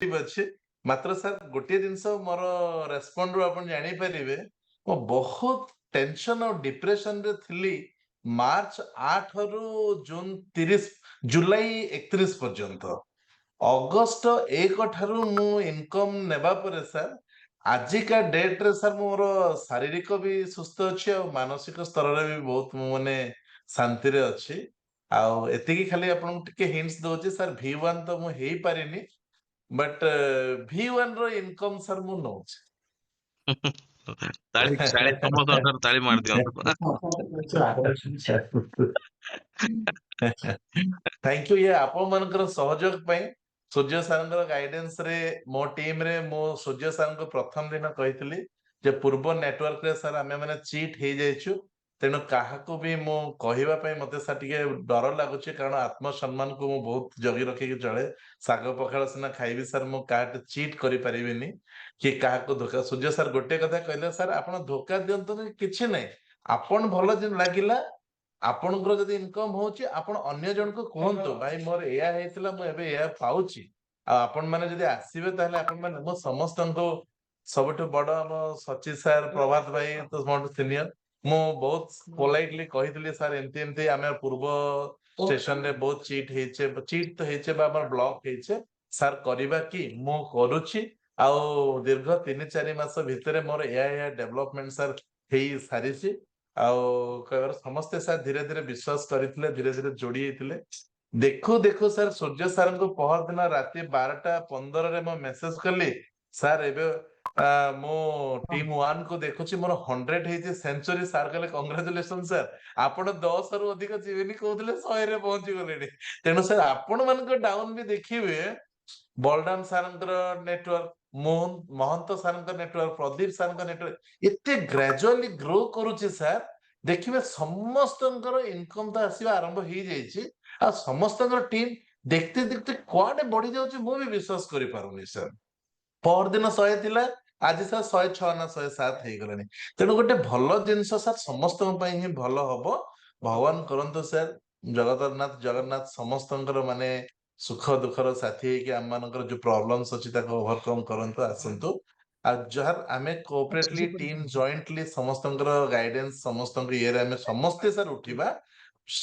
ଅଛି ମାତ୍ର ସାର୍ ଗୋଟିଏ ଜିନିଷ ମୋର ରେସ୍ପଣ୍ଡ ରୁ ଆପଣ ଜାଣିପାରିବେ ମୁଁ ବହୁତ ଟେନସନ ଆଉ ଡିପ୍ରେସନ ରେ ଥିଲି ମାର୍ଚ୍ଚ 8 ରୁ ଜୁନ 30 ଜୁଲାଇ 31 ପର୍ଯ୍ୟନ୍ତ ଅଗଷ୍ଟ 1 ଠାରୁ ମୁଁ ଇନକମ ନେବା ପରେ ସାର୍ ଆଜିକା ଡେଟ ରେ ସାର୍ ମୋର ଶାରୀରିକ ବି ସୁସ୍ଥ ଅଛି ଆଉ ମାନସିକ ସ୍ତରରେ ବି ବହୁତ ମୁଁ ମାନେ ଶାନ୍ତିରେ ଅଛି ଆଉ ଏତିକି ଖାଲି ଆପଣଙ୍କୁ ଟିକେ ହିଣ୍ଟସ ଦଉଛି ସାର୍ V1 ତ ମୁଁ ହେଇପାରିନି ବଟ୍ V1 ର ଇନକମ ସାର୍ ମୁଁ ନଉଛି ତାଳି ତାଳି ସମସ୍ତଙ୍କ ଠାରୁ ତାଳି ମାରି ଦିଅନ୍ତୁ। ଥ୍ୟାଙ୍କ ୟୁ ଇଏ ଆପଣ ମାନଙ୍କର ସହଯୋଗ ପାଇଁ ସୂର୍ଯ୍ୟ ସାରଙ୍କର ଗାଇଡେନ୍ସ ରେ ମୋ ଟିମ ରେ ମୁଁ ସୂର୍ଯ୍ୟ ସାରଙ୍କୁ ପ୍ରଥମ ଦିନ କହିଥିଲି ଯେ ପୂର୍ବ ନେଟୱାର୍କ ରେ ସାର୍ ଆମେ ମାନେ ଚିଟ୍ ହେଇଯାଇଛୁ ତେଣୁ କାହାକୁ ବି ମୁଁ କହିବା ପାଇଁ ମତେ ସାର୍ ଟିକେ ଡର ଲାଗୁଛି କାରଣ ଆତ୍ମସମ୍ମାନକୁ ମୁଁ ବହୁତ ଜଗି ରଖିକି ଚଳେ ଶାଗ ପଖାଳ ସିନା ଖାଇବି ସାର୍ ମୁଁ କାହାଠୁ ଚିଟ୍ କରିପାରିବିନି କି କାହାକୁ ଧୋକା ସୂର୍ଯ୍ୟ ସାର୍ ଗୋଟେ କଥା କହିଲେ ସାର୍ ଆପଣ ଧୋକା ଦିଅନ୍ତୁନି କିଛି ନାହିଁ ଆପଣ ଭଲ ଲାଗିଲା ଆପଣଙ୍କର ଯଦି ଇନକମ ହଉଛି ଆପଣ ଅନ୍ୟ ଜଣଙ୍କୁ କୁହନ୍ତୁ ଭାଇ ମୋର ଏଇଆ ହେଇଥିଲା ମୁଁ ଏବେ ଏଇଆ ପାଉଛି ଆଉ ଆପଣ ମାନେ ଯଦି ଆସିବେ ତାହେଲେ ଆପଣ ମାନେ ମୁଁ ସମସ୍ତଙ୍କୁ ସବୁଠୁ ବଡ ଆମ ସଚିତ ସାର୍ ପ୍ରଭାତ ଭାଇ ତ ମୋଠୁ ସିନିୟର ମୁଁ ବହୁତ ପୋଲାଇଟଲି କହିଥିଲି ସାର୍ ଏମିତି ଏମିତି ଆମେ ପୂର୍ବ ଷ୍ଟେସନ ରେ ବହୁତ ଚିଟ୍ ତ ହେଇଛେ ବା ଆମର ବ୍ଲକ ହେଇଛେ ସାର୍ କରିବା କି ମୁଁ କରୁଛି ଆଉ ଦୀର୍ଘ 3-4 ମାସ ଭିତରେ ମୋର ଏଇଆ ଡେଭଲପମେଣ୍ଟ ସାର୍ ହେଇ ସାରିଛି ଆଉ କହିବାର ସମସ୍ତେ ସାର୍ ଧୀରେ ଧୀରେ ବିଶ୍ୱାସ କରିଥିଲେ ଧୀରେ ଧୀରେ ଯୋଡି ହେଇଥିଲେ ଦେଖୁ ଦେଖୁ ସାର୍ ସୂର୍ଯ୍ୟ ସାରଙ୍କୁ ପହରଦିନ ରାତି 12:15 ମୁଁ ମେସେଜ କଲି ସାର୍ ଏବେ ମୁଁ ଟିମ୍ 1 କୁ ଦେଖୁଛି ମୋର 100 ହେଇଛି ସେଞ୍ଚୁରୀ ସାର୍ କହିଲେ କଂଗ୍ରାଚୁଲେସନ ସାର୍ ଆପଣ 10 ରୁ ଅଧିକ ଯିବେନି କହୁଥିଲେ 100 ରେ ପହଞ୍ଚି ଗଲେଣି ତେଣୁ ସାର୍ ଆପଣ ମାନଙ୍କ ଡାଉନ ବି ଦେଖିବେ ବଳରାମ ସାରଙ୍କର ନେଟୱାର୍କ ମହନ୍ତ ସାରଙ୍କ ନେଟୱାର୍କ ପ୍ରଦୀପ ସାରଙ୍କ ନେଟୱାର୍କ ଏତେ ଗ୍ରାଜୁଆଲି ଗ୍ରୋ କରୁଛି ସାର୍ ଦେଖିବେ ସମସ୍ତଙ୍କର ଇନକମ ତ ଆସିବା ଆରମ୍ଭ ହେଇଯାଇଛି ଆଉ ସମସ୍ତଙ୍କର ଟିମ୍ ଦେଖତେ ଦେଖତେ କୁଆଡେ ବଢି ଯାଉଛି ମୁଁ ବି ବିଶ୍ୱାସ କରିପାରୁନି ସାର୍ ପରଦିନ 100 ଥିଲା ଆଜି ସାର୍ 106 ନା 107 ହେଇଗଲାଣି ତେଣୁ ଗୋଟେ ଭଲ ଜିନିଷ ସାର୍ ସମସ୍ତଙ୍କ ପାଇଁ ହିଁ ଭଲ ହବ ଭଗବାନ କରନ୍ତୁ ସାର୍ ଜଗନ୍ନାଥ ସମସ୍ତଙ୍କର ମାନେ ସୁଖ ଦୁଃଖର ସାଥୀ ହେଇକି ଆମ ମାନଙ୍କର ଯୋଉ ପ୍ରୋବ୍ଲେମ୍ସ ଅଛି ତାକୁ ଓଭରକମ କରନ୍ତୁ ଆସନ୍ତୁ ଆଉ ଯାହାର ଆମେ କୋଅପରେଟଲି ଟିମ୍ ଜଏଣ୍ଟଲି ସମସ୍ତଙ୍କର ଗାଇଡେନ୍ସ ସମସ୍ତଙ୍କ ଇଏରେ ଆମେ ସମସ୍ତେ ସାର୍ ଉଠିବା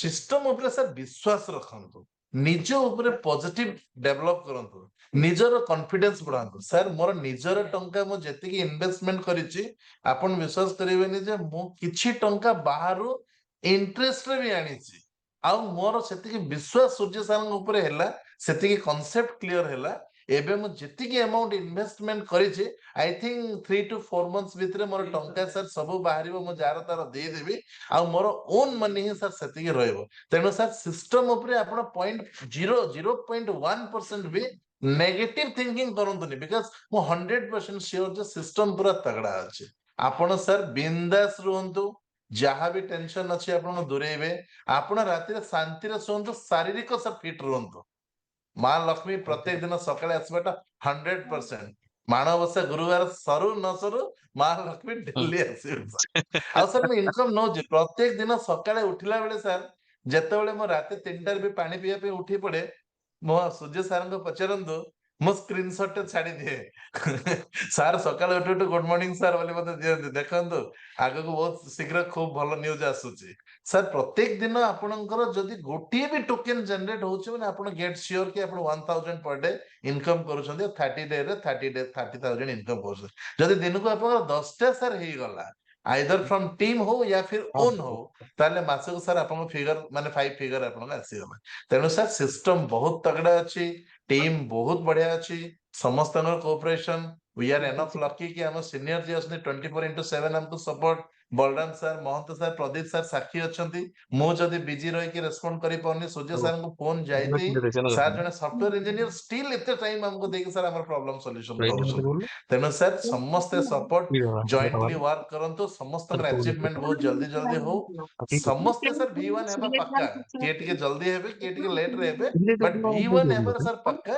ସିଷ୍ଟମ ଉପରେ ସାର୍ ବିଶ୍ୱାସ ରଖନ୍ତୁ ନିଜ ଉପରେ ପଜିଟିଭ ଡେଭଲପ କରନ୍ତୁ ନିଜର କନଫିଡେନ୍ସ ବଢାନ୍ତୁ ସାର୍ ମୋର ନିଜର ଟଙ୍କା ମୁଁ ଯେତିକି ଇନଭେଷ୍ଟମେଣ୍ଟ କରିଛି ଆପଣ ବିଶ୍ୱାସ କରିବେନି ଯେ ମୁଁ କିଛି ଟଙ୍କା ବାହାରୁ ଇଣ୍ଟରେଷ୍ଟରେ ବି ଆଣିଛି ଆଉ ମୋର ସେତିକି ବିଶ୍ୱାସ ସୂର୍ଯ୍ୟ ସାରଙ୍କ ଉପରେ ହେଲା ସେତିକି କନସେପ୍ଟ କ୍ଲିୟର ହେଲା ଏବେ ମୁଁ ଯେତିକି ଆମାଉଣ୍ଟ ଇନଭେଷ୍ଟମେଣ୍ଟ କରିଛି ଆଇ ଥିଙ୍କ 3 to 4 months ଭିତରେ ମୋର ଟଙ୍କା ସାର୍ ସବୁ ବାହାରିବ ମୁଁ ଯାହାର ତାର ଦେଇଦେବି ଆଉ ମୋର ଓନ୍ ମନି ହିଁ ସାର୍ ସେତିକି ରହିବ ତେଣୁ ସାର୍ ସିଷ୍ଟମ ଉପରେ ଆପଣ 0.1% ବି ନେଗେଟିଭ ଥିଙ୍କିଂ କରନ୍ତୁନି ବିକଜ ମୁଁ 100% ସିଓର ଯେ ସିଷ୍ଟମ ପୁରା ତଗଡା ଅଛି ଆପଣ ସାର୍ ବିନ୍ଦାସ ରୁହନ୍ତୁ ଯାହା ବି ଟେନସନ ଅଛି ଆପଣ ଦୂରେଇବେ ଆପଣ ରାତିରେ ଶାନ୍ତିରେ ଶୁଅନ୍ତୁ ଶାରୀରିକ ସାର୍ ଫିଟ୍ ରୁହନ୍ତୁ ମା ଲକ୍ଷ୍ମୀ ପ୍ରତ୍ୟେକ ଦିନ ସକାଳେ ଆସିବାଟା 100% ମାଣବସା ଗୁରୁବାର ସରୁ ନ ସରୁ ମା ଲକ୍ଷ୍ମୀ ଡେଲି ଆସିବେ ଆଉ ସାର୍ ମୁଁ ଇନକମ ନଉଛି ପ୍ରତ୍ୟେକ ଦିନ ସକାଳେ ଉଠିଲା ବେଳେ ସାର୍ ଯେତେବେଳେ ମୁଁ ରାତି 3ଟାରେ ବି ପାଣି ପିଇବା ପାଇଁ ଉଠି ପଡେ ମୋ ସୂର୍ଯ୍ୟ ସାରଙ୍କୁ ପଚାରନ୍ତୁ ମୁଁ ସ୍କ୍ରିନସଟ ଟେ ଛାଡିଦିଏ ସାର୍ ସକାଳେ ଉଠୁ ଉଠୁ ଗୁଡ ମର୍ଣ୍ଣିଂ ସାର୍ ବୋଲି ମତେ ଦିଅନ୍ତି ଦେଖନ୍ତୁ ଆଗକୁ ବହୁତ ଶୀଘ୍ର ଖୁବ ଭଲ ନ୍ୟୁଜ ଆସୁଛି ସାର୍ ପ୍ରତ୍ୟେକ ଦିନ ଆପଣଙ୍କର ଯଦି ଗୋଟିଏ ବି ଟୋକେନ ଜେନେରେଟ ହଉଛି ମାନେ ଆପଣ ଗେଟ୍ ସିଓର କି ଆପଣ 1000 ପର ଡେ ଇନକମ କରୁଛନ୍ତି 30 ଡେ ରେ 30,000 ଇନକମ କରୁଛନ୍ତି ଯଦି ଦିନକୁ ଆପଣଙ୍କର 10ଟା ସାର୍ ହେଇଗଲା ଆଇଦର ଫ୍ରମ ଟିମ୍ ହଉ ୟା ଫିର ଓନ୍ ହଉ ତାହେଲେ ମାସକୁ ସାର୍ ଆପଣଙ୍କ ଫିଗର ମାନେ 5 ଫିଗର ଆପଣଙ୍କ ଆସିଗଲା ତେଣୁ ସାର୍ ସିଷ୍ଟମ ବହୁତ ତଗଡା ଅଛି ଟିମ୍ ବହୁତ ବଢିଆ ଅଛି ସମସ୍ତଙ୍କର cooperation we are enough lucky कि हम सीनियर जी असने 24/7 हमको support Balram sir Mahant sir Pradeep sir Sakshi अछंती मु जदी बिजी रही कि रेस्पोंड करि पौनी सूर्य सर को फोन जाईती सर जने सॉफ्टवेयर इंजीनियर स्टिल इते टाइम हमको देके सर हमर प्रॉब्लम सॉल्यूशन करूछन तेनो सर समस्त सपोर्ट जॉइंटली वर्क करंतो समस्त अचीवमेंट बहुत जल्दी जल्दी हो समस्त सर V1 हेबा पक्का के टिके जल्दी हेबे के टिके लेट रे हेबे बट V1 हेबा सर पक्का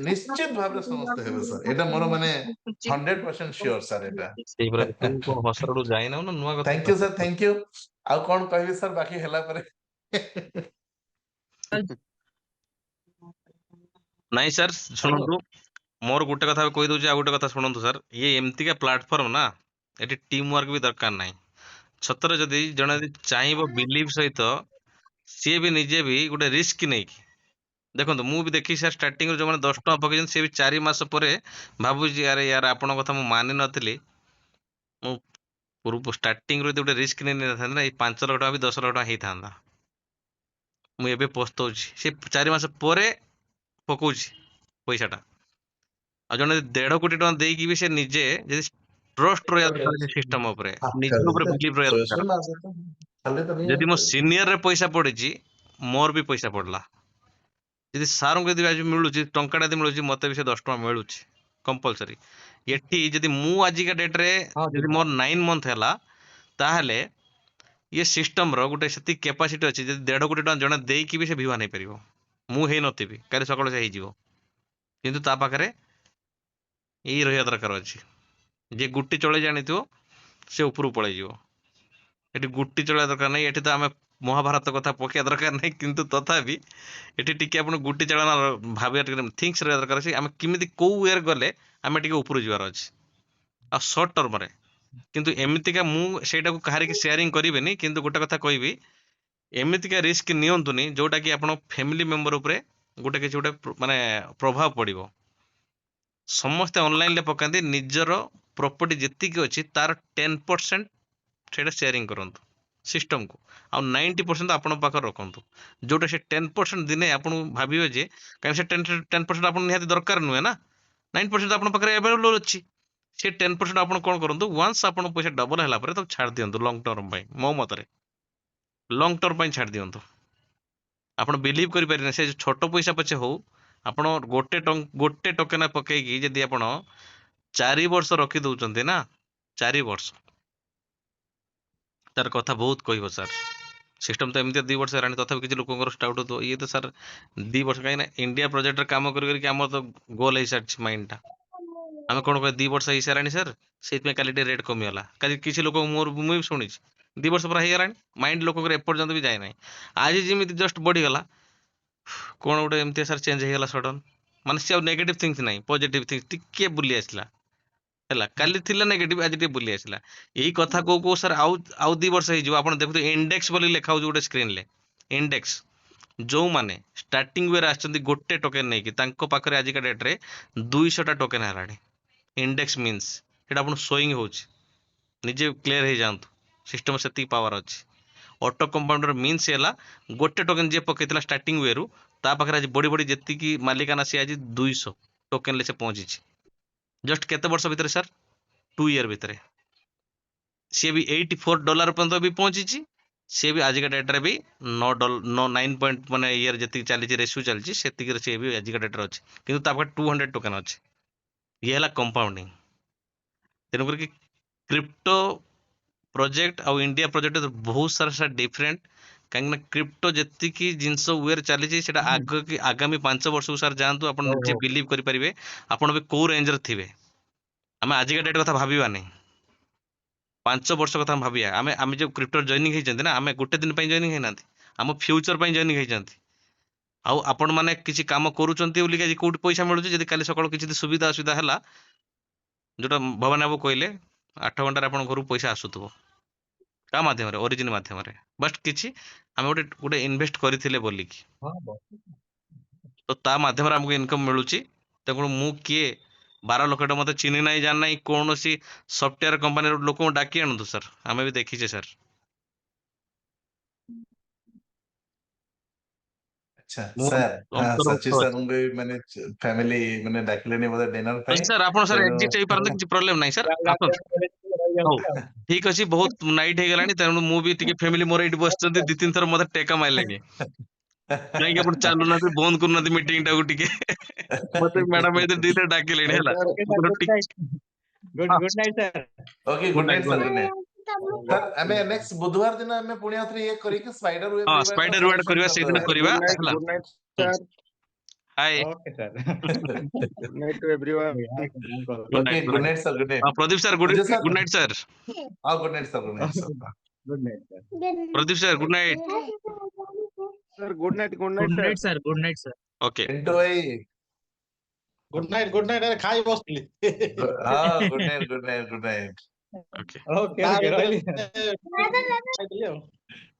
निश्चित भाव समस्त हेबे सर एटा मोर माने 100% श्योर सर एटा ସେଇପରା ତୁ କଣ ହସରଡୁ ଯାଇନାଉ ନା ନୂଆ କଥା thank you sir thank you आ कोन कहबी सर बाकी हेला परे ନାଇଁ ସାର୍ ଶୁଣନ୍ତୁ मोर गोटे कथा कहि दउछि आ गोटे कथा शुणु सर ये एमती का प्लेटफॉर्म ना एटी टीम वर्क भी दरकार नाही सतरे जदि जने जदि चाहिबो बिलीव सहित सी भी निजे भी गोटे रिस्क नहीं देखो मु भी देखी सर स्टार्टिंग जो मैंने 10 टଙ୍କା पकई सी भी 4 मास पर भावुची अरे यार आपण कथा मु मानि नथिली मु पूर्व स्टार्टिंग रो गोटे रिस्क नहीं था ना 5 लाख टଙ୍କା भी 10 लाख टଙ୍କା हेई थांदा मु एबे पस्तौछि से 4 मास परे पकौछि पैसाटा आ जने 1.5 कोटी टଙ୍କା ଦେଇକି ବି ସେ ନିଜେ ଯଦି ट्रस्ट रहा दरकार से सिस्टम ऊपर निज ऊपर बिलीव रहा दरकार जदि मो सीनियर रे पैसा पड़िछि मोर भी पैसा पड़ला जदि सार को यदि आज मिलूची टंकाटा यदि मिलूची मते भी से 10 टଙ୍କା मिलूची कंपलसरी एठी जदि मु आजिका डेट रे जदि मोर 9 मंथ हैला ताहले ये सिस्टम रो गोटे सेति कैपेसिटी अछि जदि 1.5 कोटी टଙ୍କା जने देईकी भी से भिवा नहीं परिबो मु हेई नथिबी काली सकाळ से हेई जीवो किंतु ता पाखरे एई रहिया दरकार अछि जे गुट्टी चले जानिथिबो से उपरु पळै जीवो एठी गुट्टी चले दरकार नहीं एठी तो आमे महाभारत कथा पकिया दरकार नहीं किंतु तथापि एठी टिके आपण गुट्टी चलना भाबिया टिके थिंक्स रहिया दरकार अछि आमे किमिति को वेयर गले आमे टिके उपरु जीवार अछि आ शॉर्ट टर्म रे किंतु एमितिका मु सेटा को कहारी के शेयरिंग करिवेनी किंतु गोटे कथा कहबी एमितिका रिस्क नियंतुनी जोटा कि आपण फैमिली मेंबर ऊपर गोटे किछि गोटे माने प्रभाव पड़िबो समस्ते ऑनलाइन ले पकांती निजर प्रॉपर्टी जेति की अछि तार 10% सेटा शेयरिंग करंतु सिस्टम को आ 90% आपण पाखर रखंतु जोटा से 10% दिने आपण भाबियो जे काहे से 10% आपण निहाती दरकार नुहे ना 9% आपण पाखरे अवेलेबल अछि से 10% आपण कोन करंतु वंस आपण पैसा डबल हैला परे तब छाड़ दियंतु लॉन्ग टर्म पई मो मतरे लॉन्ग टर्म पई छाड़ दियंतु आपण बिलीव करि परिने से छोटो पैसा पछे हो आपण गोटे टोकेना पकेकी जदि आपण 4 वर्ष रखी दउचंती ना 4 वर्ष तार कथा बहुत कहबो सर सिस्टम तो एमती 2 वर्ष हेरानी तथा किसी लोक स्टाउट हो ये तो सर 2 वर्ष कहीं इंडिया प्रोजेक्ट काम कर आम तो गोल हो सारी माइंड टा आम कौन कह 2 वर्ष हो सारा सर से काली रेट कमीगला कल किसी लोक मोर मुझे शुणी 2 वर्ष पर हो माइंड लोक एपर्यंत भी जाए ना आज जमी जस्ट बढ़ीगला कौन गोटे एमती सर चेंज होगा सडन मान सी नेगेटिव थिंग्स ना पॉजिटिव थिंग्स टिके बुली आसला है काली थिला नेगेटिव आज टे बुली आसला यही कथा को सर आउ 2 वर्ष हो आप देखते इंडेक्स बोली लिखा हो गोटे स्क्रीन ले इंडेक्स जो माने स्टार्टिंग वे आछंती गोटे टोकेन नहीं कि पाखरे आजिका डेट रे 200 टा टोकेन हराणी इंडेक्स मीन्स एटा आपण शोइंग होची निजे क्लियर हो जांतु सिस्टम सेति पावर अछि ऑटो कंपाउंडर मीन्स हैला गोटे टोकेन जे पकेतला स्टार्टिंग वे रु ता पाखरे आज बड़ी बड़ी जेति की मालिकाना से आज 200 टोकेन ले से पहुंची जस्ट केते वर्ष भीतर सर 2 ईयर भीतर सी भी $84 पर्यंत भी पहुंची सी भी आज डेट रे भी $9 पॉइंट माने ईयर जति चली रेशियो चलची सेति सी भी आज डेट रे अछि किंतु ता पाखरे 200 टोकेन अछि ये हैला कंपाउंडिंग तेनु कर कि क्रिप्टो प्रोजेक्ट आउ इंडिया प्रोजेक्ट बहुत सारा डिफरेंट कहीं क्रिप्टो जी की जिनस वेयर चली आगामी 5 वर्ष को सर जातु आप निजे बिलीव करेंगे आपड़ भी कौ रेंज थे आम आजिका डेट कथा भाविबा नहीं 5 वर्ष कथा भाविया आम आम जो क्रिप्टो जॉइनिंग होती ना आम गोटे दिन जॉइनिंग होना आम फ्यूचर जॉइनिंग होती आउ आपण मैंने किसी काम करूँ कौट पैसा मिलूँ जब काली सकाल किसी सुविधा असुविधा है जोटा भवानी बाबू कहले 8 घंटे आप घर पैसा आसुव का माध्यम ओरिजिन माध्यम बस किसी आम गोटे गोटे इन्वेस्ट करथिले बोलिकी तो ता माध्यम आमको इनकम मिलूची तेणु मु किए 12 लाख टका मत चिन्ह ना जान ना कौन सी सॉफ्टवेयर कंपनी लोक डाकी आणु सर आम भी देखीचे सर अच्छा सर हाँ सचिव सर उनको मैंने फैमिली मैंने डाकिले नहीं बोले डिनर पे सर आपण सर एग्जिट होई पारन किछि प्रॉब्लम नाही सर आपण हो ठीक अछि बहुत नाइट हे गेलानी तेणु मु भी टिके फैमिली मोर एठी बसचंती 2-3 थर मते टेका मारलेनी नहीं कि आपण चालू ना बंद करना मीटिंग टा टिके मते मैडम ए दीते डाकिलेनी हैला good night sir okay good night sir good night sir हमें नेक्स्ट बुधवार दिन हमें पुणी आथरे ये करी कि स्पाइडर वेब हां स्पाइडर वेब करबा से दिन करबा हैला good night sir hi okay sir good night to everyone okay good night sir good night Pradeep sir good night sir हां good night sir good night sir good night sir Pradeep sir good night sir good night sir good night sir okay इंटो भाई Good night, good night. अरे खाई बसली. ହଁ good night good night good night. Okay Okay, okay, ରହିଲି.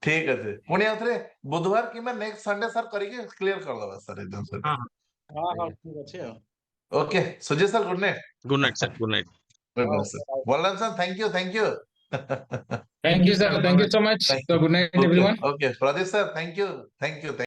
ଠିକ ଅଛି ପୁଣି ଆଉ ଥରେ ବୁଧବାର କିମ୍ବା ନେକ୍ସଟ ସଣ୍ଡେ ସାର୍ କରିକି କ୍ଲିୟର କରିଦବା ସାର୍ ଏକଦମ ସହିତ। ହଁ ହଁ ହଁ ଠିକ ଅଛି ଆଉ. Okay Sujit sir good night. Good night sir good night. Good night sir. Balram sir thank you thank you. Thank you, sir. Thank you so much. So good night, everyone. Okay Pradeep sir thank you thank you.